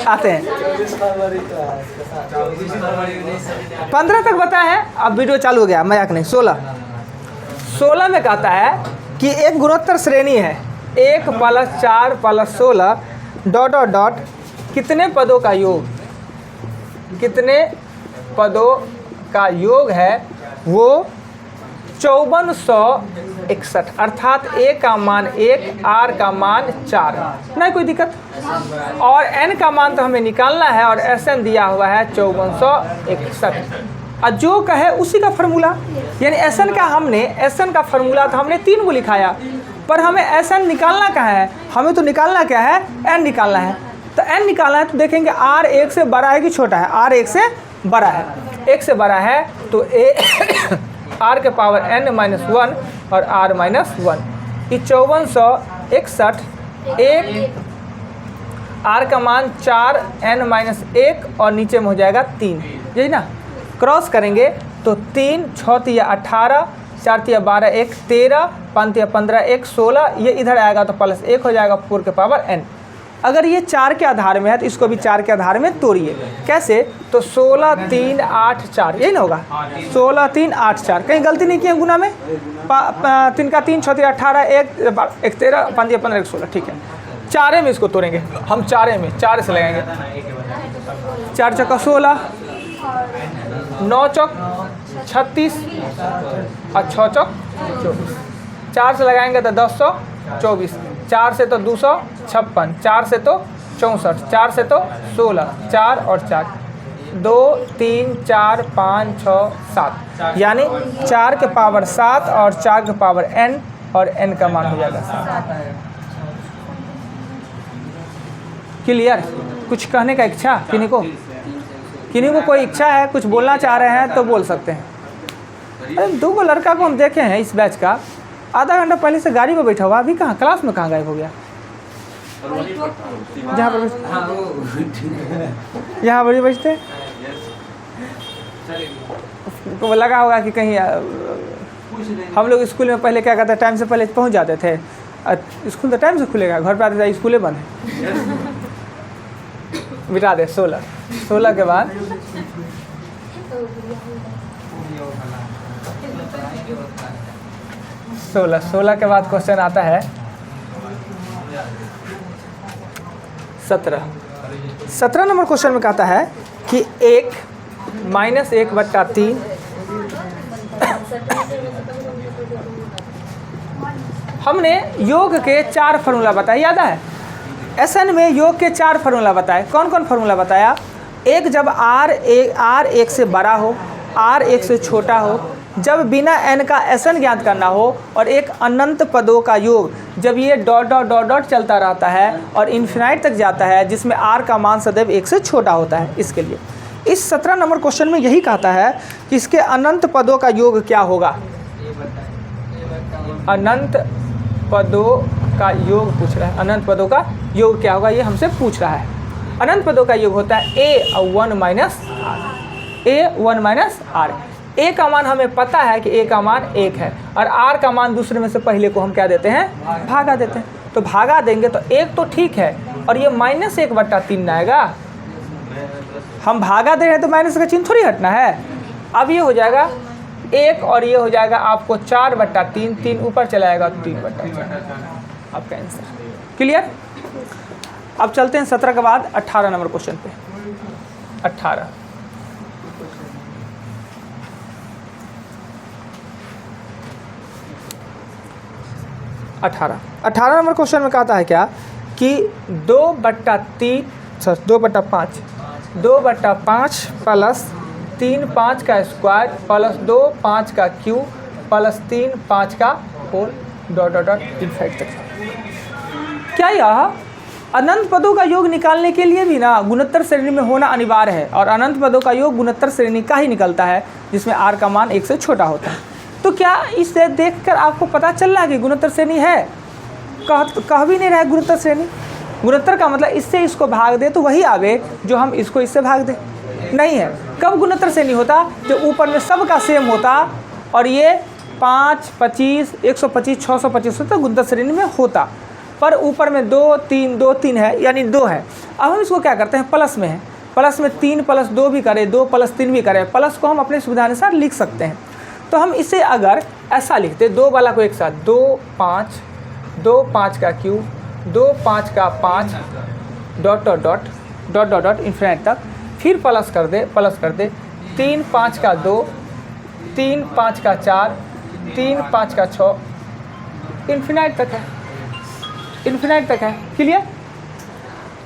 आते हैं 15 तक बताया है, अब वीडियो चालू हो गया, मजाक नहीं। 16 में कहता है कि एक गुणोत्तर श्रेणी है 1 + 4 + 16 ... कितने पदों का योग, कितने पदों का योग है वो 5461, अर्थात A का मान 1, R का मान 4, नहीं कोई दिक्कत। और N का मान तो हमें निकालना है और SN दिया हुआ है 5461। और जो कहे उसी का फार्मूला, यानी SN का फार्मूला था हमने 3 को लिखाया, पर हमें SN निकालना कहाँ है, हमें तो निकालना क्या है, N निकालना है। तो N निकालना है तो देखेंगे R 1 से बड़ा है कि छोटा है, R 1 से बड़ा है, 1 से बड़ा है तो R के पावर N - 1 और R - 1, ये 5461, 1 R का मान 4 N - 1 और नीचे में हो जाएगा 3, यही ना। क्रॉस करेंगे तो 3 6 × 18, 4 × 12 1 13, 5 × 15 1 16, ये इधर आएगा तो +1 हो जाएगा 4 के पावर N। अगर ये 4 के आधार में है तो इसको भी 4 के आधार में तोड़िए, कैसे, तो 16 3 8 4, यही ना होगा, 16 3 8 4, कहीं गलती नहीं किए गुना में, 3 का 3 6 × 18 1 13, 5 × 15 1 16, ठीक है। 4 में इसको तोड़ेंगे हम, 4 में 4 से लगाएंगे, 4 × 16, 9 × 36 और 6 × 24, 4 से लगाएंगे तो 1024, 4 से तो 256, 4 से तो 64, 4 से तो 16, 4 और 4, 2 3 4 5 6 7, यानी 4 के पावर 7 और 4 के पावर N, और N का मान हो जाएगा 7। क्लियर? कुछ कहने का इच्छा किन्हीं को कोई इच्छा है, कुछ बोलना चाह रहे हैं तो बोल सकते हैं। अरे 2 लड़का को हम देखे हैं इस बैच का, आधा घंटा पहले से गाड़ी में बैठा हुआ, अभी कहाँ क्लास में कहाँ गायब हो गया, जहाँ पर यहाँ पर बैठते को लगा होगा कि कहीं हम लोग स्कूल में पहले क्या करते, टाइम से पहले पहुँच जाते थे, स्कूल तो टाइम से खुलेगा, घर पर आते थे स्कूलें बंद है। बिठा दे 16 के बाद 16 के बाद क्वेश्चन आता है 17 नंबर क्वेश्चन में कहता है कि 1 - 1/3, हमने योग के 4 फार्मूला बताए, याद है, SN में योग के 4 फार्मूला बताए। कौन कौन फार्मूला बताया? एक, जब R 1 से बड़ा हो, R 1 से छोटा हो, जब बिना N का SN ज्ञात करना हो, और एक अनंत पदों का योग जब ये ... चलता रहता है और इन्फिनाइट तक जाता है, जिसमें R का मान सदैव 1 से छोटा होता है। इसके लिए इस 17 नंबर क्वेश्चन में यही कहता है कि इसके अनंत पदों का योग क्या होगा। अनंत पदों का योग पूछ रहा है, अनंत पदों का योग क्या होगा ये हमसे पूछ रहा है। अनंत पदों का योग होता है A1 - R। A का मान हमें पता है कि A का मान 1 है, और R का मान दूसरे में से पहले को हम क्या देते हैं, भागा देते हैं। तो भागा देंगे तो 1 तो ठीक है, और ये -1/3 आएगा, हम भागा दे रहे हैं तो माइनस का चिन्ह थोड़ी हटना है। अब ये हो जाएगा 1 और ये हो जाएगा आपको 4/3, 3 ऊपर चला जाएगा 3/4, आपका आंसर। क्लियर? अब चलते हैं 17 के बाद 18 नंबर क्वेश्चन पे। 18 नंबर क्वेश्चन में कहता है क्या कि 2/5 प्लस 3 5 का स्क्वायर प्लस 2 5 का क्यूब प्लस 3 5 का होल ... इनफाइनाइट तक। क्या यह अनंत पदों का योग निकालने के लिए भी ना गुणोत्तर श्रेणी में होना अनिवार्य है, और अनंत पदों का योग गुणोत्तर श्रेणी का ही निकलता है जिसमें R का मान 1 से छोटा होता है। तो क्या इसे देखकर आपको पता चल रहा है कि गुणोत्तर श्रेणी है? कह भी नहीं रहा है गुणोत्तर श्रेणी। गुणोत्तर का मतलब इससे इसको भाग दे तो वही आवे जो हम इसको इससे भाग दे, नहीं है। कब गुणोत्तर श्रेणी होता? जो ऊपर में सब का सेम होता, और ये 5 25 125 625 होता, गुणोत्तर श्रेणी में होता। पर ऊपर में 2 3 2 3 है, यानी 2 है। अब हम इसको क्या करते हैं, प्लस में है, प्लस में 3 + 2 भी करें, 2 + 3 भी करें, प्लस को हम अपने सुविधा अनुसार लिख सकते हैं। तो हम इसे अगर ऐसा लिखते, 2 वाला को एक साथ 2 5 2 5 का क्यूब 2 5 का 5 dot dot dot dot dot dot infinite तक, फिर प्लस कर दे 3 5 का 2 3 5 का 4 3 5 का 6 इन्फिनिट तक है, इन्फिनिट तक है। क्लियर।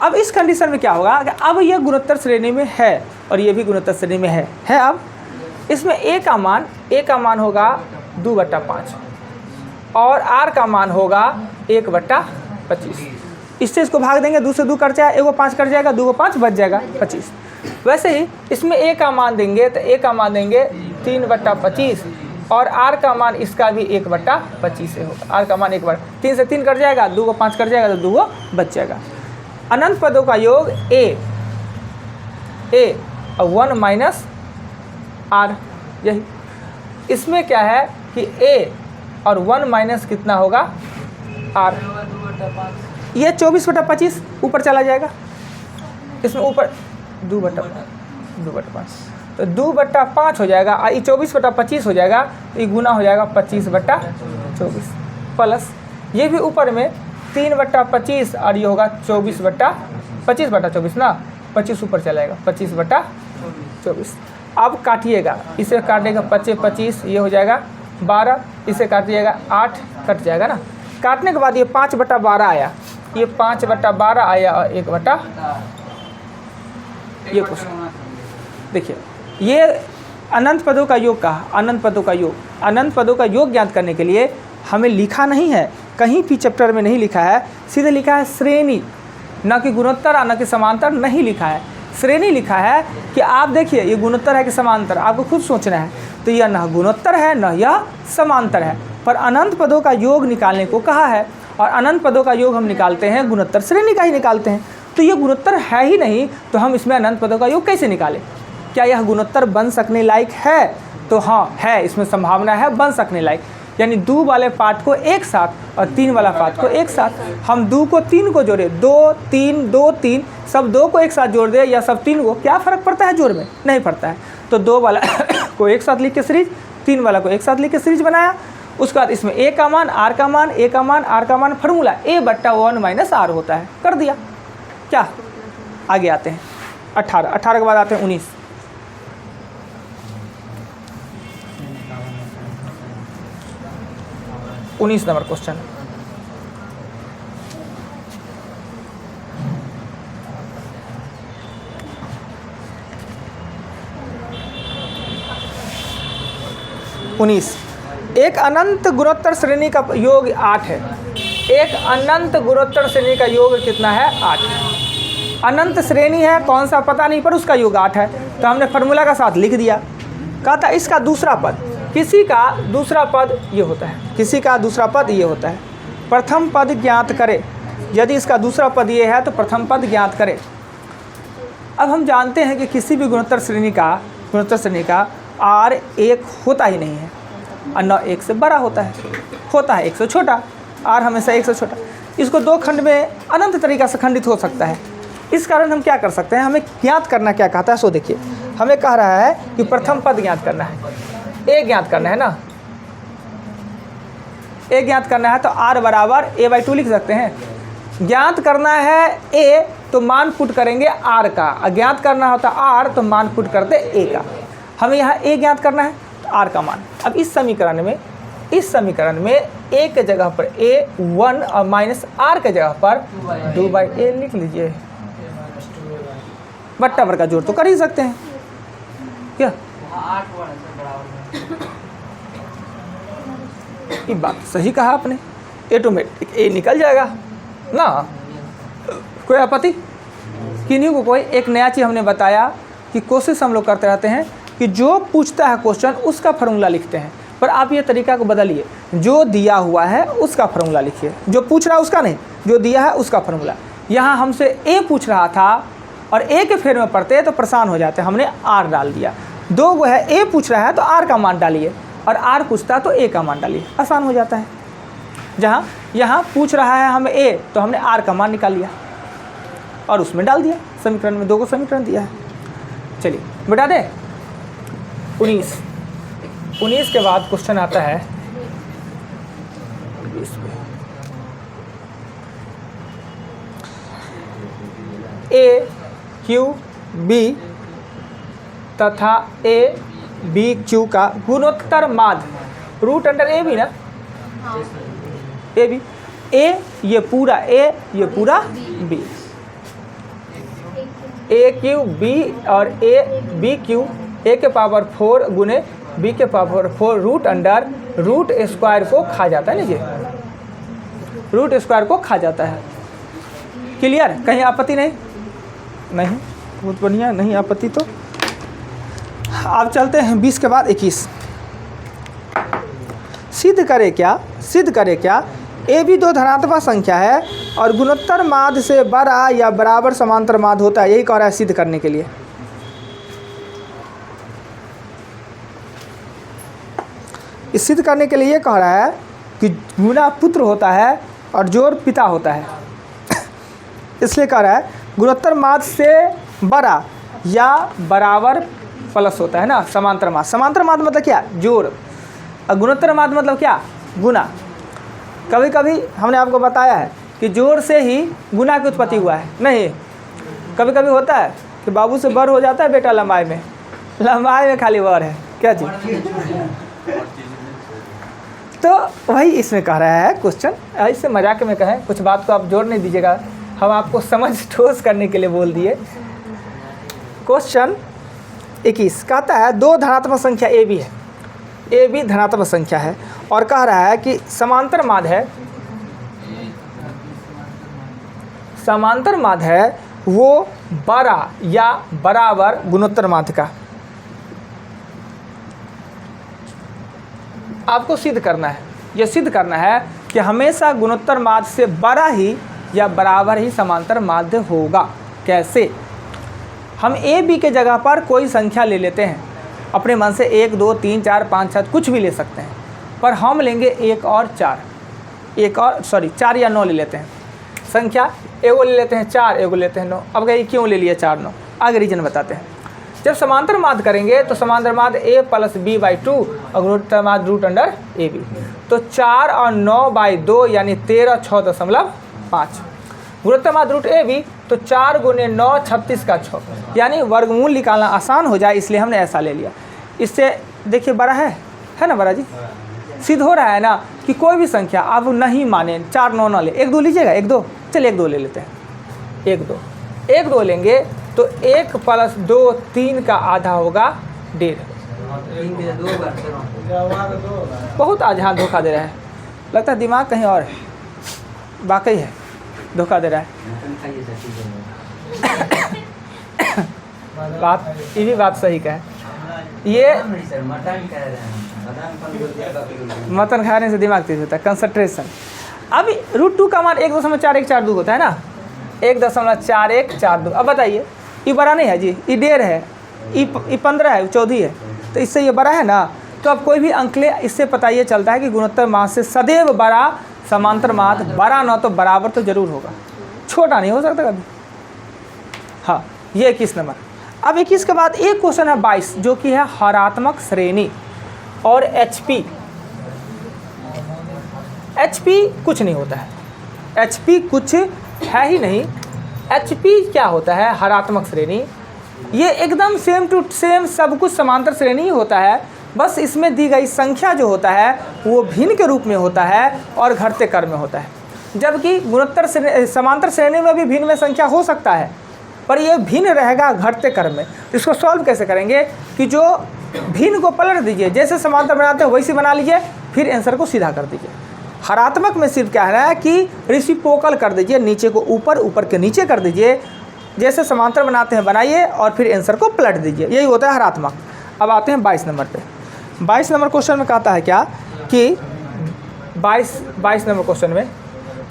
अब इस कंडीशन में क्या होगा कि अब यह गुणोत्तर श्रेणी में है और ये भी गुणोत्तर श्रेणी में है। अब इसमें a का मान होगा 2/5 और r का मान होगा 1/25। इससे इसको भाग देंगे, 2 से 2 कट जाएगा, 1 को 5 कट जाएगा, 2 को 5 बच जाएगा 25। वैसे ही इसमें a का मान देंगे तो a का मान देंगे 3/25 और r का मान इसका भी 1/25 से होगा। r का मान 3 से 3 कट जाएगा, 2 को 5 कट जाएगा तो 2 को बच जाएगा। अनंत पदों का योग a और 1 - r, यही। इसमें क्या है कि a और 1 - कितना होगा r, ये 24/25 ऊपर चला जाएगा, इसमें ऊपर 2/5 तो 2/5 हो जाएगा और ये 24/25 हो जाएगा, तो ये गुना हो जाएगा 25/24 प्लस ये भी ऊपर में 3/25 और ये होगा 25/24 ना, 25 ऊपर चलाएगा 25/24। अब काटिएगा, इसे काटेगा 25 ये हो जाएगा 12, इसे काटिएगा 8 कट जाएगा ना। काटने के बाद ये 5/12 आया, ये 5/12 आया और 1 ये कुछ देखिए, ये अनंत पदों का योग कहा। अनंत पदों का योग ज्ञात करने के लिए हमें लिखा नहीं है, कहीं भी चैप्टर में नहीं लिखा है, सीधे लिखा है श्रेणी, न कि गुणोत्तर न कि समांतर नहीं लिखा है, श्रेणी लिखा है कि आप देखिए ये गुणोत्तर है कि समांतर, आपको खुद सोचना है। तो यह न गुणोत्तर है न यह समांतर है, पर अनंत पदों का योग निकालने को कहा है और अनंत पदों का योग हम निकालते हैं गुणोत्तर श्रेणी का ही निकालते हैं। तो ये गुणोत्तर है ही नहीं तो हम इसमें अनंत पदों का योग कैसे निकालें? क्या यह गुणोत्तर बन सकने लायक है? तो हाँ है, इसमें संभावना है बन सकने लायक, यानी 2 वाले पार्ट को एक साथ और 3 वाला पार्ट को एक साथ। हम 2 को 3 को जोड़े, 2 3 2 3 सब 2 को एक साथ जोड़ दे या सब 3 को, क्या फ़र्क पड़ता है जोड़ में? नहीं पड़ता है। तो 2 वाला को एक साथ लिख के सीरीज, 3 वाला को एक साथ लिख के सीरीज बनाया। उसके बाद इसमें a का मान r का मान a का मान r का मान, फार्मूला a/1 - r होता है, कर दिया। क्या आगे आते हैं 18 के बाद आते हैं 19। 19 नंबर क्वेश्चन। एक अनंत गुणोत्तर श्रेणी का योग 8 है। एक अनंत गुणोत्तर श्रेणी का योग कितना है? 8। अनंत श्रेणी है, कौन सा पता नहीं, पर उसका योग 8 है। तो हमने फार्मूला का साथ लिख दिया। कहा था इसका दूसरा पद, किसी का दूसरा पद ये होता है, किसी का दूसरा पद ये होता है। प्रथम पद ज्ञात करें, यदि इसका दूसरा पद ये है तो प्रथम पद ज्ञात करें। अब हम जानते हैं कि किसी भी गुणोत्तर श्रेणी का r 1 होता ही नहीं है और न 1 से बड़ा होता है 1 से छोटा। r हमेशा 1 से छोटा। इसको 2 खंड में अनंत तरीका से खंडित हो सकता है। इस कारण हम क्या कर सकते हैं, हमें ज्ञात करना क्या कहता है, सो देखिए। हमें कह रहा है कि प्रथम पद ज्ञात करना है, a ज्ञात करना है ना, a ज्ञात करना है तो r = a/2 लिख सकते हैं। ज्ञात करना है a तो मान पुट करेंगे r का, अज्ञात करना होता r तो मान पुट करते a का। हमें यहाँ a ज्ञात करना है तो r का मान। अब इस समीकरण में a के जगह पर a1 और -r के जगह पर 2/a लिख लीजिए। बट्टा पर का जोड़ तो कर ही सकते हैं क्या? ये बात सही कहा आपने, ऑटोमेटिक a निकल जाएगा ना, कोई आपत्ति किन्हीं को कोई। एक नया चीज़ हमने बताया कि कोशिश हम लोग करते रहते हैं कि जो पूछता है क्वेश्चन उसका फार्मूला लिखते हैं, पर आप ये तरीका को बदलिए, जो दिया हुआ है उसका फार्मूला लिखिए, जो पूछ रहा है उसका नहीं, जो दिया है उसका फार्मूला। यहाँ हमसे a पूछ रहा था और a के फेर में पढ़ते तो परेशान हो जाते, हमने r डाल दिया। 2 वो है, a पूछ रहा है तो r का मान डालिए और r पूछता तो a का मान डालिए, आसान हो जाता है। जहाँ यहाँ पूछ रहा है हमें ए, तो हमने आर का मान निकाल लिया और उसमें डाल दिया समीकरण में, 2 को समीकरण दिया है। चलिए बता दे 19 के बाद क्वेश्चन आता है 20 पे। ए क्यू बी तथा ए बी क्यू का गुणोत्तर माध्य रूट अंडर ए बी ना, ए बी, ए ये पूरा ए, ये पूरा बी, ए क्यू बी और ए बी क्यू ए के पावर 4 गुने बी के power 4 root under root square को खा जाता है। लीजिए रूट स्क्वायर को खा जाता है। क्लियर? कहीं आपत्ति नहीं? नहीं, बहुत बढ़िया, नहीं आपत्ति। तो अब चलते हैं 20 के बाद 21। सिद्ध करे क्या ए भी 2 धनात्मक संख्या है और गुणोत्तर माध्य से बड़ा या बराबर समांतर माध्य होता है। यही कह रहा है सिद्ध करने के लिए। इस सिद्ध करने के लिए ये कह रहा है कि गुणा पुत्र होता है और जोड़ पिता होता है। इसलिए कह रहा है गुणोत्तर माध्य से बड़ा या बराबर प्लस होता है ना, समांतर माध्य। समांतर माध्य मतलब क्या? जोड़। और गुणोत्तर माध्य मतलब क्या? गुना। कभी कभी हमने आपको बताया है कि जोड़ से ही गुना की उत्पत्ति हुआ है। नहीं, कभी कभी होता है कि बाबू से बड़ हो जाता है बेटा लंबाई में खाली बड़ है क्या चीज़। तो वही इसमें कह रहा है क्वेश्चन। इससे मजाक में कहें, कुछ बात को आप जोड़ नहीं दीजिएगा, हम आपको समझ ठोस करने के लिए बोल दिए। क्वेश्चन 21 कहता है 2 धनात्मक संख्या ए बी है, ए बी धनात्मक संख्या है और कह रहा है कि समांतर माध्य है वो बड़ा या बराबर गुणोत्तर माध्य का। आपको सिद्ध करना है, यह सिद्ध करना है कि हमेशा गुणोत्तर माध्य से बड़ा ही या बराबर ही समांतर माध्य होगा। कैसे? हम ए बी के जगह पर कोई संख्या ले लेते हैं अपने मन से, 1 2 3 4 5 6 कुछ भी ले सकते हैं, पर हम लेंगे 1 और 4 या 9 ले लेते हैं संख्या। एगो ले लेते हैं 4, एगो लेते हैं 9। अब कहिए क्यों ले लिया 4 9? आगे रीजन बताते हैं। जब समांतर माध्य करेंगे तो समांतर माध्य a + b/2 और गुणोत्तर माध्य रूट अंडर ए बी, तो 4 और 9/2 यानी 13 6.5। गुणोत्तर माध्य रूट ए बी तो 4 गुने 9 36 का 6, यानी वर्गमूल निकालना आसान हो जाए, इसलिए हमने ऐसा ले लिया। इससे देखिए बड़ा है ना बड़ा जी? सिद्ध हो रहा है ना कि कोई भी संख्या अब नहीं माने 4 9 ना ले, 1 2 लीजिएगा, 1 2, चलिए 1 2 ले लेते हैं। 1 2 लेंगे तो 1 + 2 3 का आधा होगा 1.5। बहुत आज हाँ धोखा दे रहा है, लगता है दिमाग कहीं और है, वाकई है धोखा दे रहा है। बात ये भी बात सही का है। ये मटन खाने से दिमाग तेज होता है, कंसंट्रेशन। अब √2 का मान 1.4142 होता है ना, 1.4142। अब बताइए ये बड़ा नहीं है जी, ये 1.5 है, ये 15 है, 14 है, तो इससे ये बड़ा है ना। तो अब कोई भी अंक ले, इससे पता ये चलता है कि गुणोत्तर माध्य से सदैव बड़ा समांतर माध्य, बड़ा ना तो बराबर तो जरूर होगा, छोटा नहीं हो सकता कभी। हाँ, ये 21 नंबर। अब 21 के बाद एक क्वेश्चन है 22, जो कि है हरात्मक श्रेणी और HP कुछ नहीं होता है, HP कुछ है ही नहीं। HP क्या होता है? हरात्मक श्रेणी। ये एकदम सेम टू सेम सब कुछ समांतर श्रेणी ही होता है, बस इसमें दी गई संख्या जो होता है वो भिन्न के रूप में होता है और घटते क्रम में होता है। जबकि गुणोत्तर समांतर श्रेणी में भी भिन्न में संख्या हो सकता है, पर ये भिन्न रहेगा घटते क्रम में। इसको सॉल्व कैसे करेंगे कि जो भिन्न को पलट दीजिए, जैसे समांतर बनाते हैं वैसे बना लीजिए, फिर आंसर को सीधा कर दीजिए। हरात्मक में सिर्फ क्या है कि रेसिप्रोकल कर दीजिए, नीचे को ऊपर, ऊपर के नीचे कर दीजिए, जैसे समांतर बनाते हैं बनाइए और फिर आंसर को पलट दीजिए, यही होता है हरात्मक। अब आते हैं 22 नंबर पे। 22 नंबर क्वेश्चन में कहता है क्या कि 22 नंबर क्वेश्चन में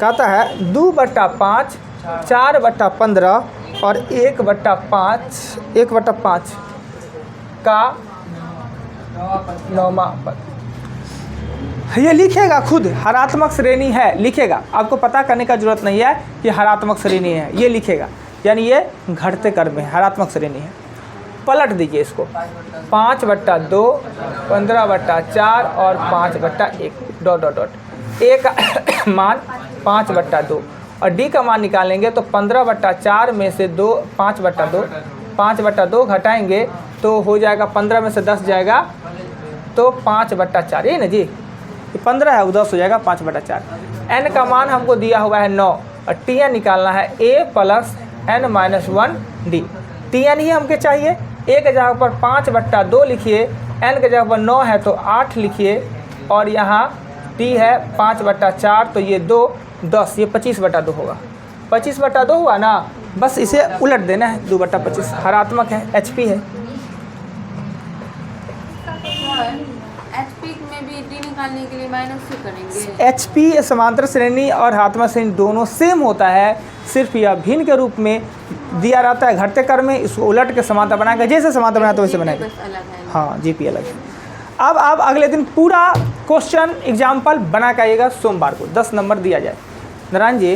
कहता है 2/5 4/15 और 1/5 का 9वां पद। ये लिखेगा खुद, हरात्मक श्रेणी है लिखेगा, आपको पता करने का जरूरत नहीं है कि हरात्मक श्रेणी है, ये लिखेगा, यानी ये घटते क्रम में हरात्मक श्रेणी है। पलट दीजिए इसको, 5/2, 15/4 और 5/1 डॉट डॉट डॉट। ए का मान 5/2 और डी का मान निकालेंगे तो 15/4 में से 5/2 घटाएंगे तो हो जाएगा 15 में से 10 जाएगा तो 5/4, ये ना जी, ये 15 है वो 10 हो जाएगा 5/4। एन का मान हमको दिया हुआ है 9 और टी एन निकालना है a + n-1 d. T n ही हमके चाहिए, ए के जगह पर 5/2 लिखिए, एन के जगह पर 9 है तो 8 लिखिए और यहाँ टी है 5/4 तो ये 2 10, ये 25/2 होगा। 25/2 हुआ ना, बस इसे उलट देना है, 2/25 हरात्मक है, HP है। HP में भी डी निकालने के लिए माइनस से करेंगे। HP समांतर श्रेणी और हरात्मक श्रेणी दोनों सेम होता है, सिर्फ यह भिन्न के रूप में दिया रहता है घटते क्रम में, इसको उलट के समांतर बनाएगा, जैसे समांतर बनाते वैसे बनाएगा। हाँ, GP अलग है। अब आप अगले दिन पूरा क्वेश्चन एग्जाम्पल बना के आइएगा सोमवार को, 10 नंबर दिया जाए। नारायण जी